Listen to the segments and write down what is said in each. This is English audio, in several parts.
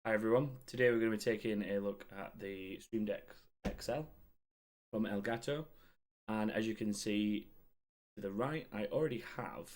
Hi everyone, today we're going to be taking a look at the Stream Deck XL from Elgato, and as you can see to the right I already have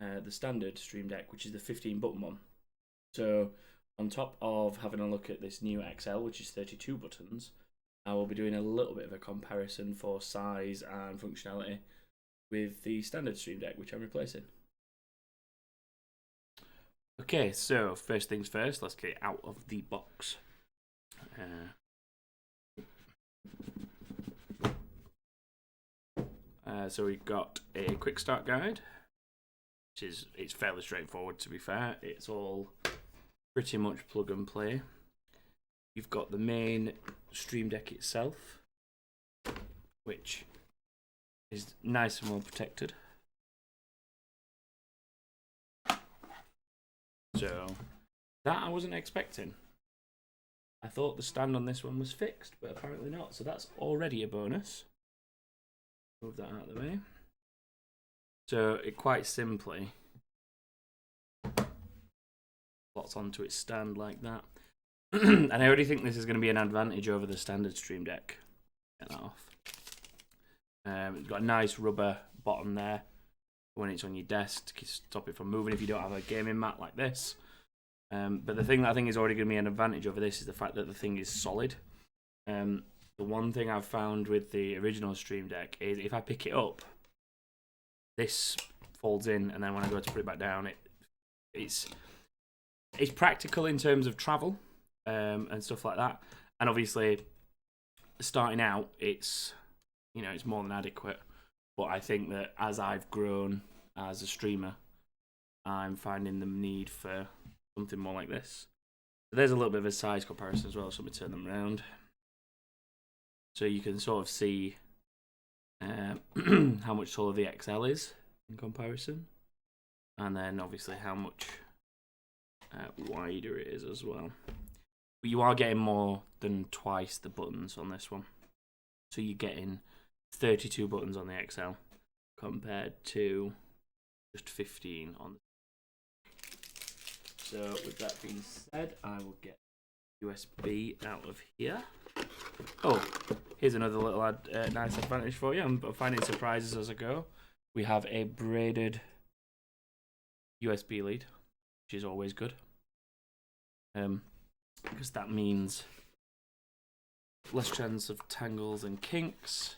the standard Stream Deck, which is the 15 button one. So on top of having a look at this new XL, which is 32 buttons, I will be doing a little bit of a comparison for size and functionality with the standard Stream Deck, which I'm replacing. Okay, so first things first, let's get it out of the box. So we've got a quick start guide, it's fairly straightforward, to be fair. It's all pretty much plug and play. You've got the main Stream Deck itself, which is nice and well protected. So that I wasn't expecting. I thought the stand on this one was fixed, but apparently not. So that's already a bonus. Move that out of the way. So it quite simply slots onto its stand like that. And I already think this is going to be an advantage over the standard Stream Deck. Get that off. It's got a nice rubber bottom there when it's on your desk to stop it from moving if you don't have a gaming mat like this. But the thing that I think is already going to be an advantage over this is the fact that the thing is solid. The one thing I've found with the original Stream Deck is if I pick it up, this folds in, and then when I go to put it back down, it's practical in terms of travel and stuff like that. And obviously, starting out, it's more than adequate. But I think that as I've grown as a streamer, I'm finding the need for something more like this. So there's a little bit of a size comparison as well, so let me turn them around. So you can sort of see how much taller the XL is in comparison. And then obviously how much wider it is as well. But you are getting more than twice the buttons on this one. So you're getting 32 buttons on the XL compared to just 15 on the. So with that being said, I will get USB out of here. Oh, here's another little nice advantage for you. I'm finding surprises as I go. We have a braided USB lead, which is always good. Because that means less chance of tangles and kinks.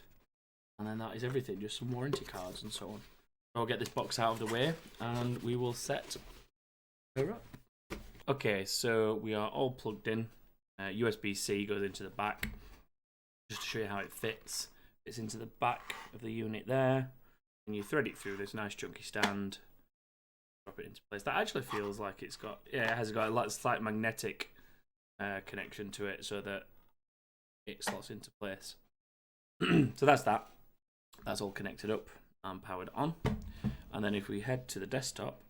And then that is everything, just some warranty cards and so on. I'll get this box out of the way and we will set her up. Okay, so we are all plugged in. USB-C goes into the back. Just to show you how it fits. It's into the back of the unit there. And you thread it through this nice chunky stand. Drop it into place. That actually feels like it has got a slight magnetic connection to it so that it slots into place. So that's that. That's all connected up and powered on. And then if we head to the desktop,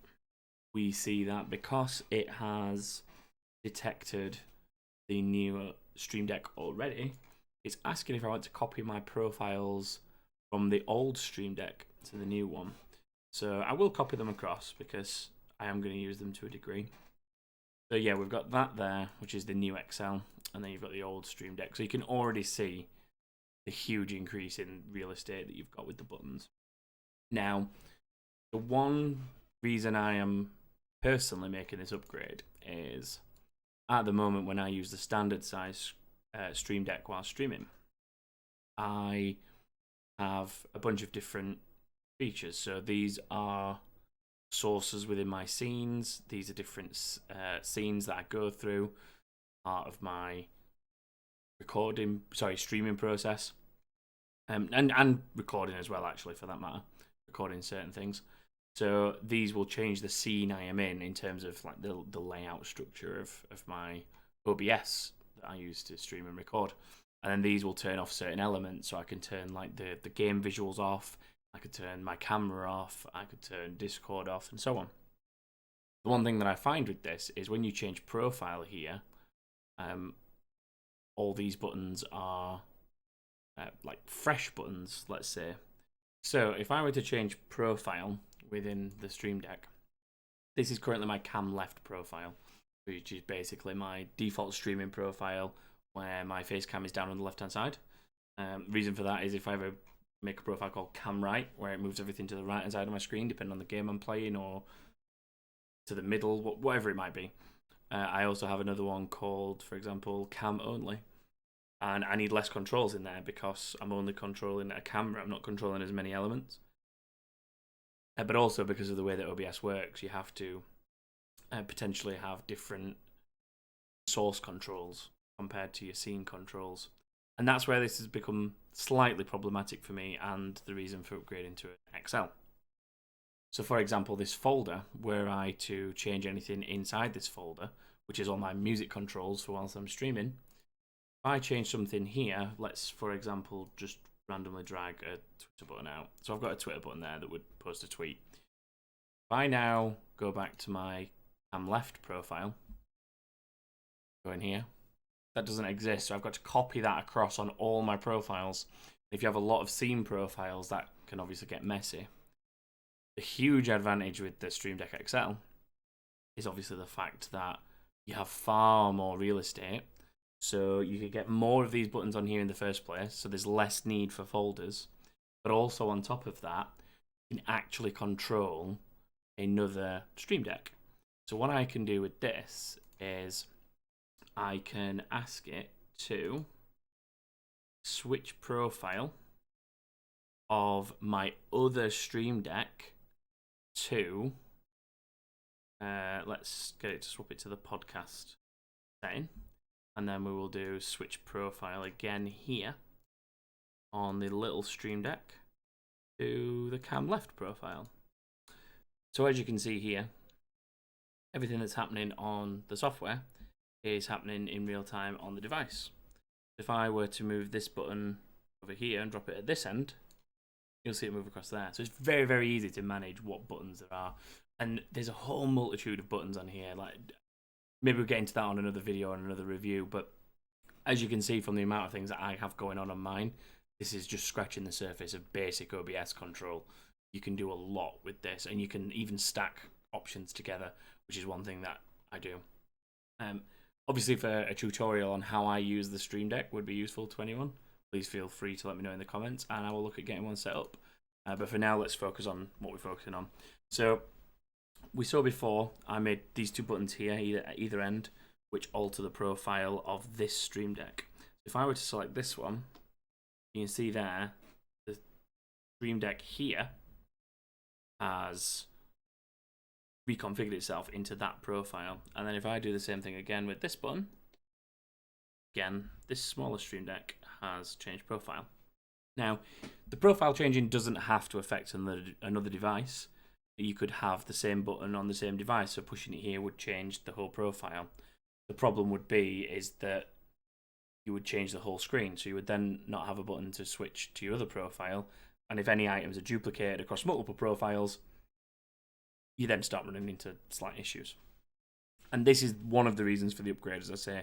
we see that because it has detected the new Stream Deck already, it's asking if I want to copy my profiles from the old Stream Deck to the new one. So I will copy them across because I am going to use them to a degree. So yeah, we've got that there, which is the new XL, and then you've got the old Stream Deck. So you can already see the huge increase in real estate that you've got with the buttons. Now, the one reason I am personally making this upgrade is at the moment when I use the standard size Stream Deck while streaming, I have a bunch of different features. So these are sources within my scenes. These are different scenes that I go through, part of my streaming process, and recording as well, actually, for that matter, recording certain things. So these will change the scene I am in terms of like the layout structure of my OBS that I use to stream and record. And then these will turn off certain elements, so I can turn like the game visuals off, I could turn my camera off, I could turn Discord off, and so on. The one thing that I find with this is when you change profile here, all these buttons are like fresh buttons, let's say. So if I were to change profile within the Stream Deck, this is currently my cam left profile. which is basically my default streaming profile where my face cam is down on the left hand side. Reason for that is if I ever make a profile called cam right, where it moves everything to the right hand side of my screen, depending on the game I'm playing, or to the middle, whatever it might be. I also have another one called, for example, cam only. And I need less controls in there because I'm only controlling a camera. I'm not controlling as many elements. But also because of the way that OBS works, you have to potentially have different source controls compared to your scene controls. And that's where this has become slightly problematic for me and the reason for upgrading to XL. So for example, this folder, were I to change anything inside this folder, which is all my music controls for whilst I'm streaming, if I change something here, let's, for example, just randomly drag a Twitter button out. So I've got a Twitter button there that would post a tweet. If I now go back to my cam left profile, go in here, that doesn't exist. So I've got to copy that across on all my profiles. If you have a lot of scene profiles, that can obviously get messy. The huge advantage with the Stream Deck XL is obviously the fact that you have far more real estate. So you can get more of these buttons on here in the first place, so there's less need for folders. But also on top of that, you can actually control another Stream Deck. So what I can do with this is I can ask it to switch profile of my other Stream Deck to, let's get it to swap it to the podcast setting. And then we will do switch profile again here on the little Stream Deck to the cam left profile. So as you can see here, everything that's happening on the software is happening in real time on the device. If I were to move this button over here and drop it at this end, you'll see it move across there. So it's very, very easy to manage what buttons there are. And there's a whole multitude of buttons on here. Like, maybe we'll get into that on another video or another review, but as you can see from the amount of things that I have going on mine, this is just scratching the surface of basic OBS control. You can do a lot with this, and you can even stack options together, which is one thing that I do. Obviously, for a tutorial on how I use the Stream Deck would be useful to anyone, please feel free to let me know in the comments, and I will look at getting one set up. But for now, let's focus on what we're focusing on. So we saw before, I made these two buttons here at either end, which alter the profile of this Stream Deck. If I were to select this one, you can see there, the Stream Deck here has reconfigured itself into that profile. And then if I do the same thing again with this button, again, this smaller Stream Deck has changed profile. Now, the profile changing doesn't have to affect another device. You could have the same button on the same device, so pushing it here would change the whole profile. The problem would be is that you would change the whole screen, so you would then not have a button to switch to your other profile, and if any items are duplicated across multiple profiles, you then start running into slight issues. And this is one of the reasons for the upgrade, as I say.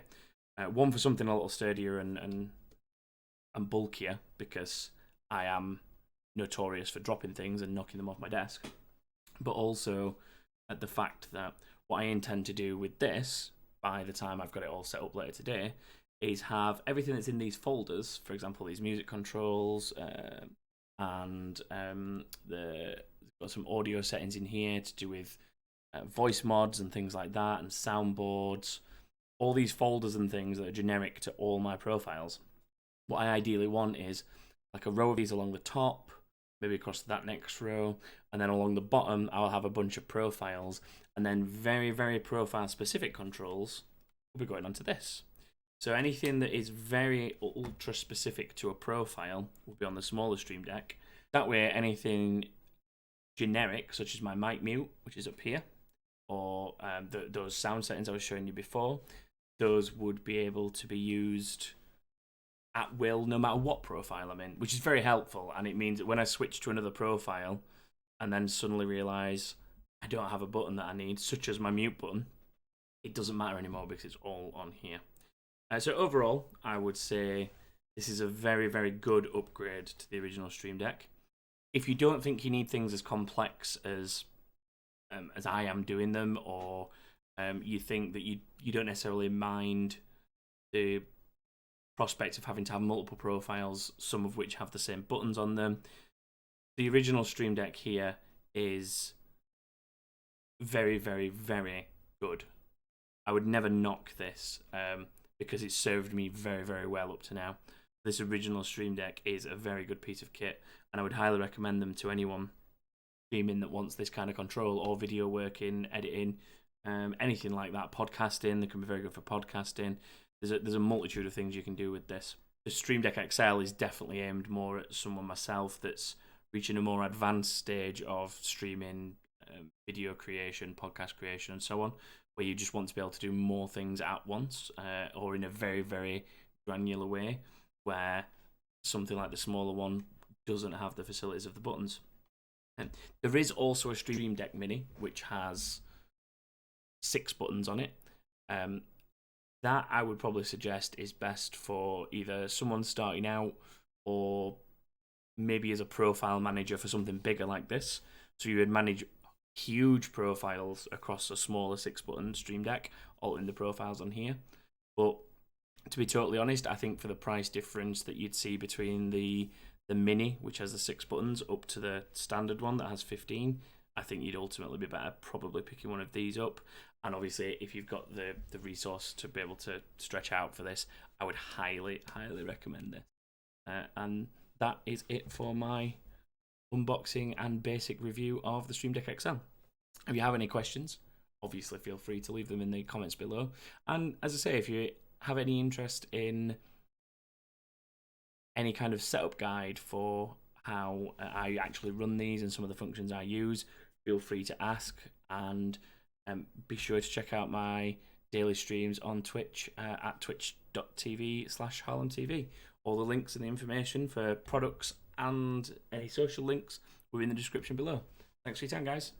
One, for something a little sturdier and bulkier, because I am notorious for dropping things and knocking them off my desk. But also at the fact that what I intend to do with this, by the time I've got it all set up later today, is have everything that's in these folders, for example, these music controls, and got some audio settings in here to do with voice mods and things like that, and soundboards, all these folders and things that are generic to all my profiles. What I ideally want is like a row of these along the top, maybe across that next row, and then along the bottom I'll have a bunch of profiles, and then very, very profile specific controls will be going onto this. So anything that is very ultra specific to a profile will be on the smaller Stream Deck. That way anything generic, such as my mic mute, which is up here, or those sound settings I was showing you before, those would be able to be used at will no matter what profile I'm in, which is very helpful. And it means that when I switch to another profile and then suddenly realize I don't have a button that I need, such as my mute button, it doesn't matter anymore because it's all on here. So overall, I would say this is a very, very good upgrade to the original Stream Deck. If you don't think you need things as complex as I am doing them, or you think that you don't necessarily mind the prospect of having to have multiple profiles, some of which have the same buttons on them. The original Stream Deck here is very, very, very good. I would never knock this because it's served me very, very well up to now. This original Stream Deck is a very good piece of kit, and I would highly recommend them to anyone streaming that wants this kind of control, or video working, editing, anything like that. Podcasting, they can be very good for podcasting. There's a multitude of things you can do with this. The Stream Deck XL is definitely aimed more at someone myself that's reaching a more advanced stage of streaming, video creation, podcast creation, and so on, where you just want to be able to do more things at once, or in a very, very granular way, where something like the smaller one doesn't have the facilities of the buttons. And there is also a Stream Deck Mini, which has 6 buttons on it. That I would probably suggest is best for either someone starting out, or maybe as a profile manager for something bigger like this. So you would manage huge profiles across a smaller 6-button Stream Deck, altering the profiles on here. But to be totally honest, I think for the price difference that you'd see between the Mini, which has the 6 buttons, up to the standard one that has 15, I think you'd ultimately be better probably picking one of these up. And obviously, if you've got the resource to be able to stretch out for this, I would highly, highly recommend this. And that is it for my unboxing and basic review of the Stream Deck XL. If you have any questions, obviously feel free to leave them in the comments below. And as I say, if you have any interest in any kind of setup guide for how I actually run these and some of the functions I use, feel free to ask. And be sure to check out my daily streams on Twitch at twitch.tv/HarlemTV. All the links and the information for products and any social links will be in the description below. Thanks for your time, guys.